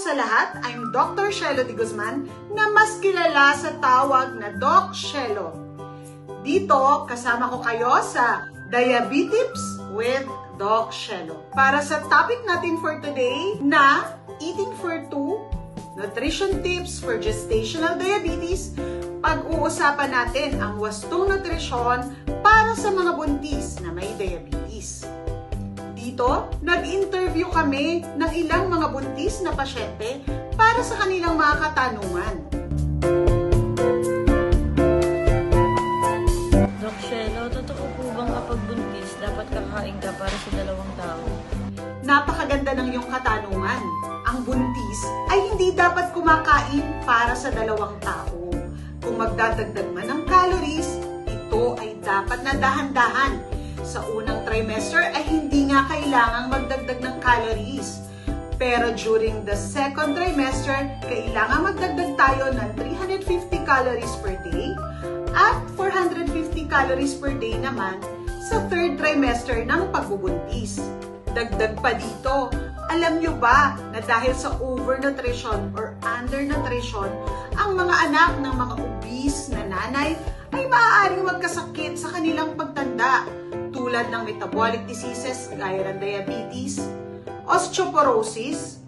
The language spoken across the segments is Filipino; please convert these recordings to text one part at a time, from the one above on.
sa lahat, I'm Dr. Shelo de Guzman na mas kilala sa tawag na Doc Shelo. Dito, kasama ko kayo sa Diabetips with Doc Shelo. Para sa topic natin for today na Eating for Two, Nutrition Tips for Gestational Diabetes, pag-uusapan natin ang wastong nutrisyon para sa mga buntis na may diabetes. Dito, nag-interview kami ng ilang mga buntis na pasyente para sa kanilang mga katanungan. Doc Shelo, totoo po bang kapag buntis, dapat kakain ka para sa dalawang tao? Napakaganda ng iyong katanungan. Ang buntis ay hindi dapat kumakain para sa dalawang tao. Kung magdadagdag man ng calories, ito ay dapat na dahan-dahan. Sa unang trimester ay hindi nga kailangang magdagdag ng calories. Pero during the second trimester, kailangan magdagdag tayo ng 350 calories per day at 450 calories per day naman sa third trimester ng pagbubuntis. Dagdag pa dito, alam nyo ba na dahil sa overnutrition or undernutrition, ang mga anak ng mga obese na nanay ay maaaring magkasakit sa kanilang pagtanda tulad ng metabolic diseases gaya ng diabetes, osteoporosis,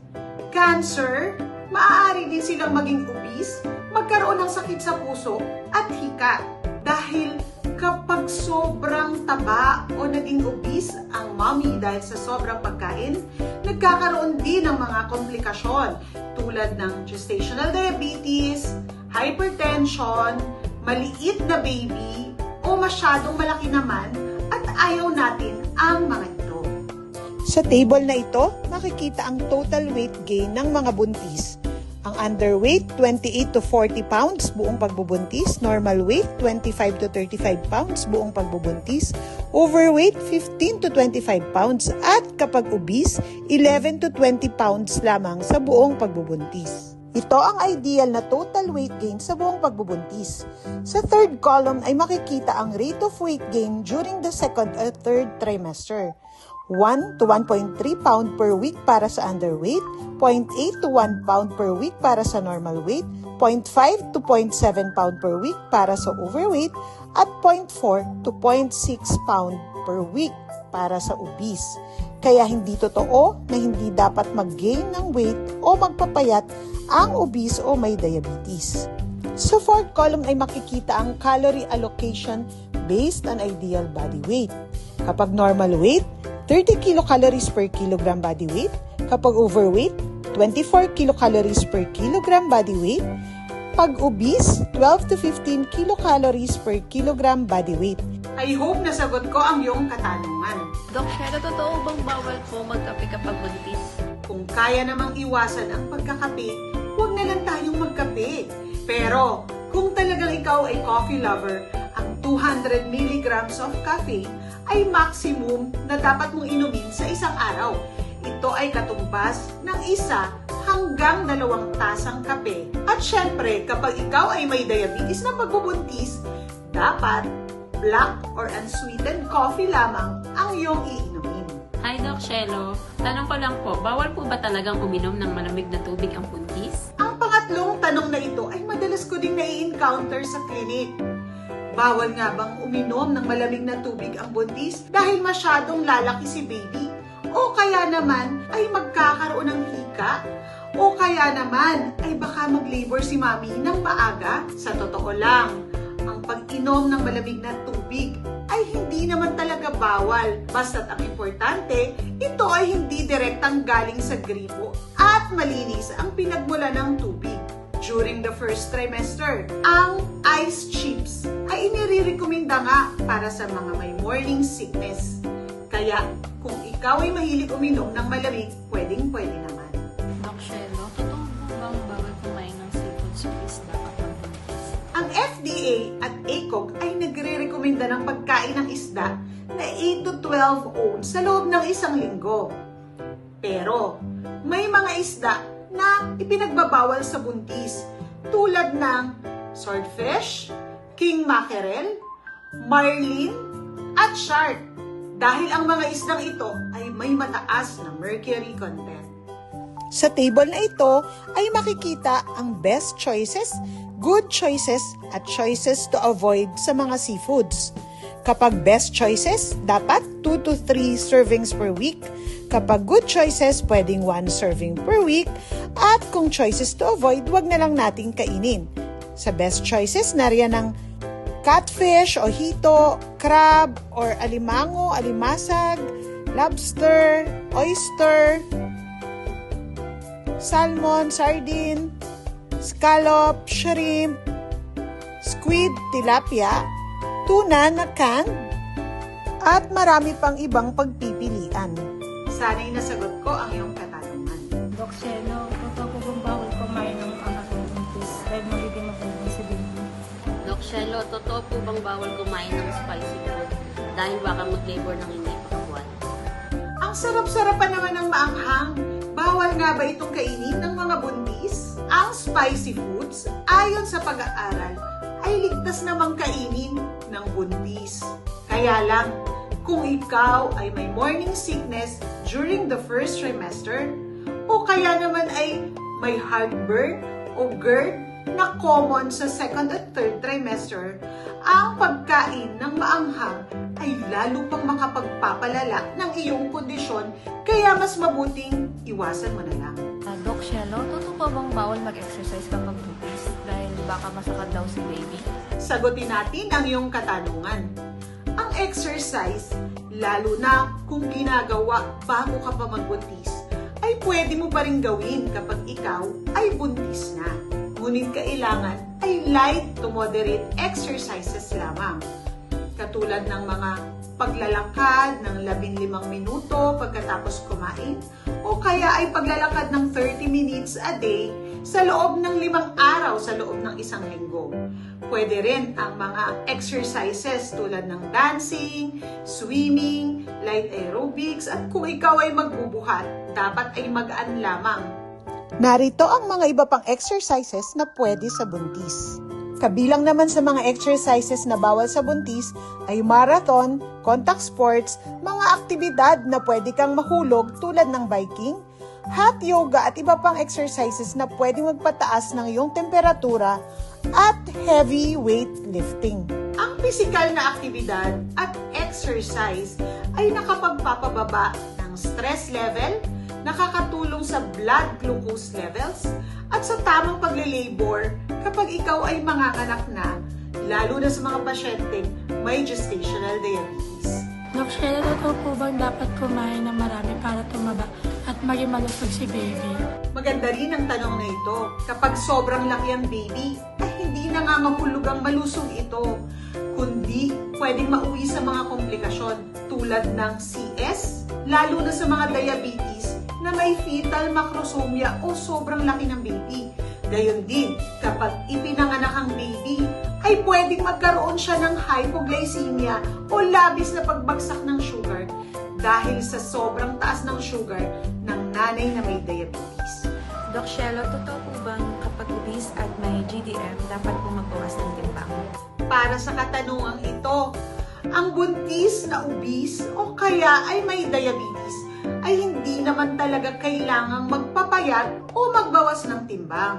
cancer, maaari din silang maging obese, magkaroon ng sakit sa puso at hika. Dahil kapag sobrang taba o naging obese ang mommy dahil sa sobrang pagkain, nagkakaroon din ng mga komplikasyon tulad ng gestational diabetes, hypertension, maliit na baby, o masyadong malaki naman at ayaw natin ang mga ito. Sa table na ito, makikita ang total weight gain ng mga buntis. Ang underweight, 28 to 40 pounds buong pagbubuntis. Normal weight, 25 to 35 pounds buong pagbubuntis. Overweight, 15 to 25 pounds. At kapag obese, 11 to 20 pounds lamang sa buong pagbubuntis. Ito ang ideal na total weight gain sa buong pagbubuntis. Sa third column ay makikita ang rate of weight gain during the second or third trimester. 1 to 1.3 pound per week para sa underweight, 0.8 to 1 pound per week para sa normal weight, 0.5 to 0.7 pound per week para sa overweight, at 0.4 to 0.6 pound per week para sa obese. Kaya hindi totoo na hindi dapat mag-gain ng weight o magpapayat ang obese o may diabetes. Sa fourth column ay makikita ang calorie allocation based on ideal body weight. Kapag normal weight, 30 kilocalories per kilogram body weight. Kapag overweight, 24 kilocalories per kilogram body weight. Pag obese, 12 to 15 kilocalories per kilogram body weight. I hope nasagot ko ang iyong katanungan. Doc Shelo, totoo bang bawal po magkape kapag buntis? Kung kaya namang iwasan ang pagkakape, huwag na lang tayong magkape. Pero kung talagang ikaw ay coffee lover, ang 200 milligrams of caffeine ay maximum na dapat mong inumin sa isang araw. Ito ay katumbas ng 1 hanggang 2 tasang kape. At syempre, kapag ikaw ay may diabetes na pagbubuntis, dapat black or unsweetened coffee lamang ang iyong iinumin. Hi Doc Shelo, tanong ko lang po, bawal po ba talagang uminom ng malamig na tubig ang buntis? Ang pangatlong tanong na ito ay madalas ko ding nai-encounter sa clinic. Bawal nga bang uminom ng malamig na tubig ang buntis dahil masyadong lalaki si baby? O kaya naman ay magkakaroon ng hika? O kaya naman ay baka mag-labor si mami ng maaga? Sa totoo lang, ang pag-inom ng malamig na tubig ay hindi naman talaga bawal. Basta't ang importante, ito ay hindi direktang galing sa gripo at malinis ang pinagmula ng tubig. During the first trimester, ang ice chips ay inire-recommenda nga para sa mga may morning sickness. Kaya kung ikaw ay mahilig uminom ng malamig, pwedeng-pwede naman. Doc Shelo, totoo po bang bawal kumain ng seafood sa isda kapag buntis? Ang FDA at ACOG ay nagre-recommenda ng pagkain ng isda na 8 to 12 ounce sa loob ng 1 linggo. Pero may mga isda na ipinagbabawal sa buntis tulad ng swordfish, king mackerel, marlin, at shark dahil ang mga isdang ito ay may mataas na mercury content. Sa table na ito ay makikita ang best choices, good choices, at choices to avoid sa mga seafoods. Kapag best choices, dapat 2 to 3 servings per week. Kapag good choices, pwedeng 1 serving per week. At kung choices to avoid, wag na lang nating kainin. Sa best choices, nariyan ang catfish o hito, crab or alimango, alimasag, lobster, oyster, salmon, sardine, scallop, shrimp, squid, tilapia, tuna na canned, at marami pang ibang pagpipilian. Sana'y nasagot ko ang iyong katanungan. Doc Shelo, totoo po bang bawal kumain ng anak ng buntis dahil magiging mabuhay si baby? Doc Shelo, totoo po bang bawal kumain ng spicy food dahil baka mag-labor ng hindi pakabuan? Ang sarap-sarapan naman ng maanghang. Bawal nga ba itong kainin ng mga buntis? Ang spicy foods, ayon sa pag-aaral, ay ligtas namang kainin ng buntis. Kaya lang, kung ikaw ay may morning sickness during the first trimester, o kaya naman ay may heartburn o GERD na common sa second at third trimester, ang pagkain ng maanghang ay lalo pang makapagpapalala ng iyong kondisyon, kaya mas mabuting iwasan mo na lang. Doc Shelo, totoo po bang bawal mag-exercise kapag buntis dahil baka masakit daw si baby? Sagutin natin ang iyong katanungan. Ang exercise, lalo na kung ginagawa bago ka pa magbuntis, ay pwede mo pa rin gawin kapag ikaw ay buntis na. Ngunit kailangan ay light to moderate exercises lamang. Katulad ng mga paglalakad ng 15 minuto pagkatapos kumain, o kaya ay paglalakad ng 30 minutes a day sa loob ng 5 araw sa loob ng isang linggo. Pwede rin ang mga exercises tulad ng dancing, swimming, light aerobics, at kung ikaw ay magbubuhat, dapat ay magaan lamang. Narito ang mga iba pang exercises na pwede sa buntis. Kabilang naman sa mga exercises na bawal sa buntis ay marathon, contact sports, mga aktibidad na pwede kang mahulog tulad ng biking, hot yoga at iba pang exercises na pwede magpataas ng iyong temperatura at heavy weight lifting. Ang pisikal na aktibidad at exercise ay nakapagpapababa ng stress level, nakakatulong sa blood glucose levels, at sa tamang pagle-labor kapag ikaw ay manganganak na, lalo na sa mga pasyenteng may gestational diabetes. Doc Shelo, totoo po bang dapat kumain ng marami para tumaba at maging malusog si baby? Maganda rin ang tanong na ito. Kapag sobrang laki ang baby, ay hindi nangangahulog ang malusog ito, kundi pwedeng mauwi sa mga komplikasyon tulad ng CS, lalo na sa mga diabetes na may fetal macrosomia o sobrang laki ng baby. Gayon din, kapag ipinanganak ang baby, ay pwedeng magkaroon siya ng hypoglycemia o labis na pagbagsak ng sugar dahil sa sobrang taas ng sugar ng nanay na may diabetes. Doc Shelo, totoo po bang kapag obese at may GDM, dapat po magbawas ng timbang? Para sa katanungang ito, ang buntis na obese o kaya ay may diabetes ay hindi naman talaga kailangang magpapayat o magbawas ng timbang.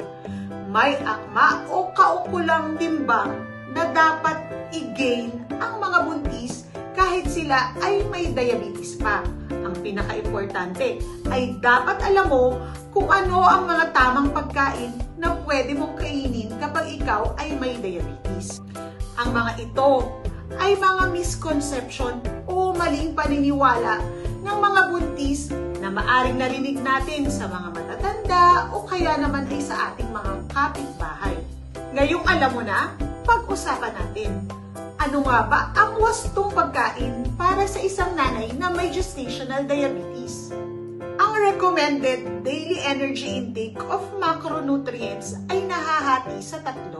May akma o kaukulang timbang na dapat i-gain ang mga buntis kahit sila ay may diabetes pa. Ang pinaka-importante ay dapat alam mo kung ano ang mga tamang pagkain na pwede mong kainin kapag ikaw ay may diabetes. Ang mga ito ay mga misconception o maling paniniwala ng mga buntis na maaring narinig natin sa mga matatanda o kaya naman ay sa ating mga kapitbahay. Ngayong alam mo na, pag-usapan natin. Ano nga ba ang wastong pagkain para sa isang nanay na may gestational diabetes? Ang recommended daily energy intake of macronutrients ay nahahati sa 3.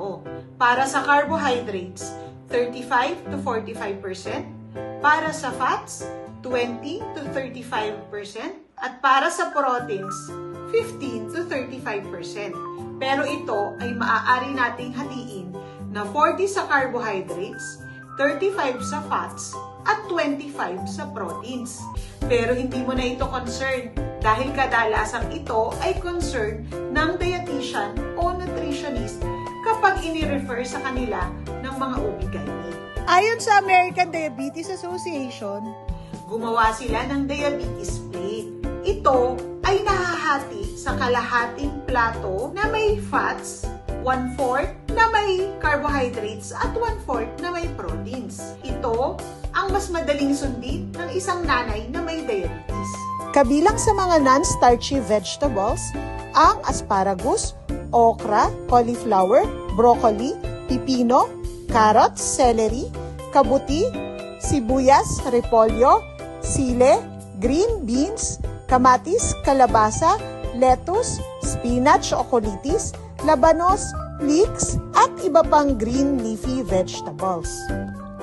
Para sa carbohydrates, 35 to 45%. Para sa fats, 20 to 35%. At para sa proteins, 15 to 35%. Pero ito ay maaari nating hatiin na 40 sa carbohydrates, 35 sa fats, at 25 sa proteins. Pero hindi mo na ito concern dahil kadalasang ito ay concern ng dietitian o nutritionist kapag ini-refer sa kanila ng mga OB-GYN. Ayon sa American Diabetes Association, gumawa sila ng diabetes plate. Ito ay nahahati sa kalahating plato na may fats, 1/4 na may carbohydrates at 1/4 na may proteins. Ito ang mas madaling sundin ng isang nanay na may diabetes. Kabilang sa mga non-starchy vegetables, ang asparagus, okra, cauliflower, broccoli, pipino, carrots, celery, kabuti, sibuyas, repolyo, sile, green beans, kamatis, kalabasa, lettuce, spinach o colitis, labanos, leeks, at iba pang green leafy vegetables.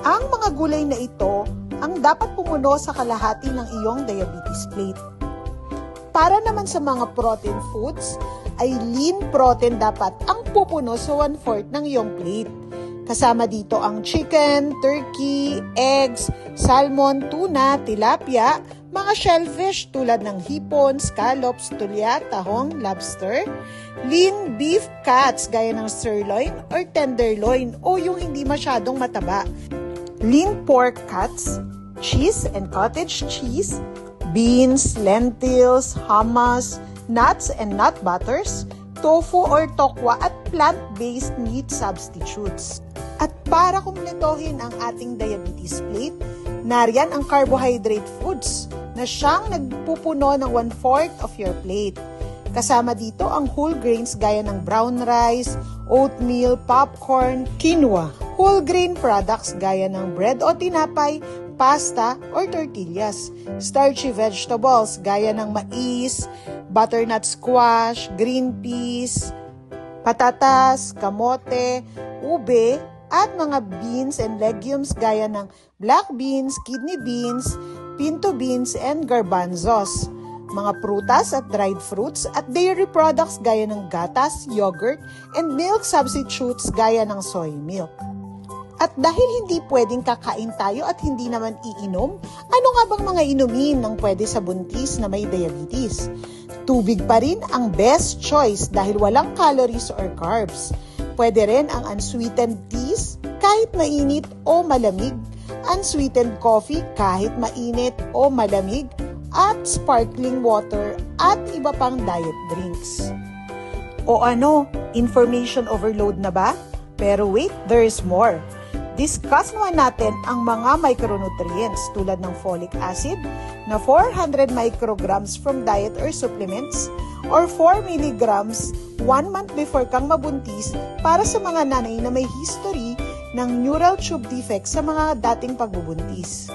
Ang mga gulay na ito ang dapat pumuno sa kalahati ng iyong diabetes plate. Para naman sa mga protein foods, ay lean protein dapat ang pupuno sa 1/4 ng iyong plate. Kasama dito ang chicken, turkey, eggs, salmon, tuna, tilapia, mga shellfish tulad ng hipon, scallops, tulya, tahong, lobster, lean beef cuts gaya ng sirloin or tenderloin o yung hindi masyadong mataba, lean pork cuts, cheese and cottage cheese, beans, lentils, hummus, nuts and nut butters, tofu or tokwa at plant-based meat substitutes. At para kumpletohin ang ating diabetes plate, nariyan ang carbohydrate foods na siyang nagpupuno ng 1/4 of your plate. Kasama dito ang whole grains gaya ng brown rice, oatmeal, popcorn, quinoa, whole grain products gaya ng bread o tinapay, pasta or tortillas, starchy vegetables gaya ng mais, butternut squash, green peas, patatas, kamote, ube, at mga beans and legumes gaya ng black beans, kidney beans, pinto beans, and garbanzos. Mga prutas at dried fruits at dairy products gaya ng gatas, yogurt, and milk substitutes gaya ng soy milk. At dahil hindi pwedeng kakain tayo at hindi naman iinom, ano nga bang mga inumin ng pwede sa buntis na may diabetes? Tubig pa rin ang best choice dahil walang calories or carbs. Pwede rin ang unsweetened teas kahit mainit o malamig, unsweetened coffee kahit mainit o malamig, at sparkling water at iba pang diet drinks. O ano, information overload na ba? Pero wait, there is more. Discuss naman natin ang mga micronutrients tulad ng folic acid na 400 micrograms from diet or supplements or 4 milligrams 1 month before kang mabuntis para sa mga nanay na may history ng neural tube defect sa mga dating pagbubuntis.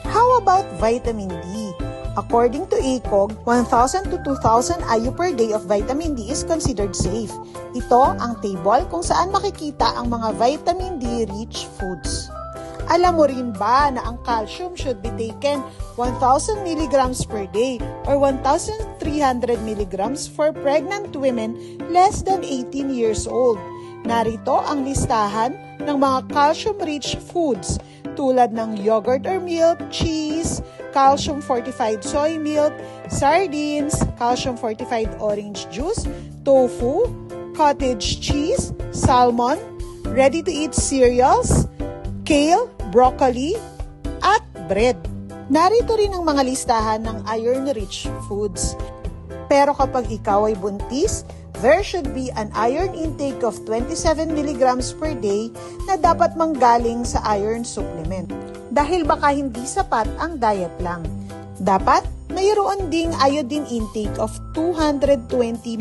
How about vitamin D? According to ACOG, 1,000 to 2,000 IU per day of vitamin D is considered safe. Ito ang table kung saan makikita ang mga vitamin D-rich foods. Alam mo rin ba na ang calcium should be taken 1,000 mg per day or 1,300 mg for pregnant women less than 18 years old? Narito ang listahan ng mga calcium-rich foods tulad ng yogurt or milk, cheese, calcium-fortified soy milk, sardines, calcium-fortified orange juice, tofu, cottage cheese, salmon, ready-to-eat cereals, kale, broccoli, at bread. Narito rin ang mga listahan ng iron-rich foods. Pero kapag ikaw ay buntis, there should be an iron intake of 27 mg per day na dapat manggaling sa iron supplement. Dahil baka hindi sapat ang diet lang. Dapat mayroon ding iodine intake of 220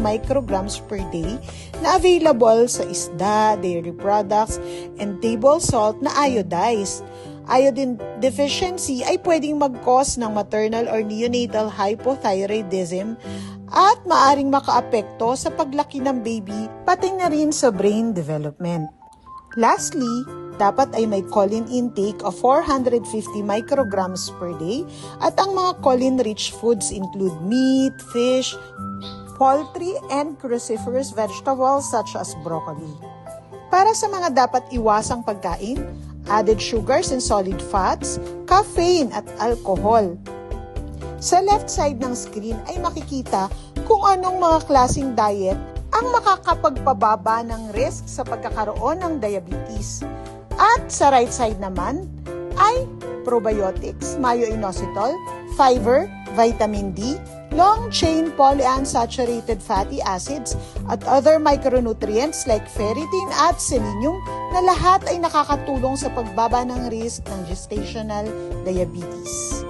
micrograms per day na available sa isda, dairy products, and table salt na iodized. Iodine deficiency ay pwedeng mag-cause ng maternal or neonatal hypothyroidism at maaring makaapekto sa paglaki ng baby pati na rin sa brain development. Lastly, dapat ay may choline intake of 450 micrograms per day at ang mga choline-rich foods include meat, fish, poultry, and cruciferous vegetables such as broccoli. Para sa mga dapat iwasang pagkain, added sugars and solid fats, caffeine at alcohol. Sa left side ng screen ay makikita kung anong mga klaseng diet ang makakapagpababa ng risk sa pagkakaroon ng diabetes. At sa right side naman ay probiotics, mayo-inositol, fiber, vitamin D, long-chain polyunsaturated fatty acids at other micronutrients like ferritin at selenium na lahat ay nakakatulong sa pagbaba ng risk ng gestational diabetes.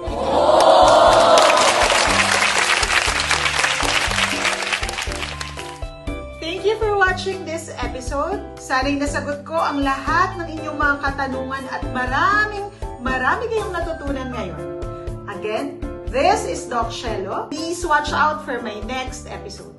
Thank you for watching this episode. Sana'y nasagot ko ang lahat ng inyong mga katanungan at marami kayong natutunan ngayon. Again, this is Doc Shelo. Please watch out for my next episode.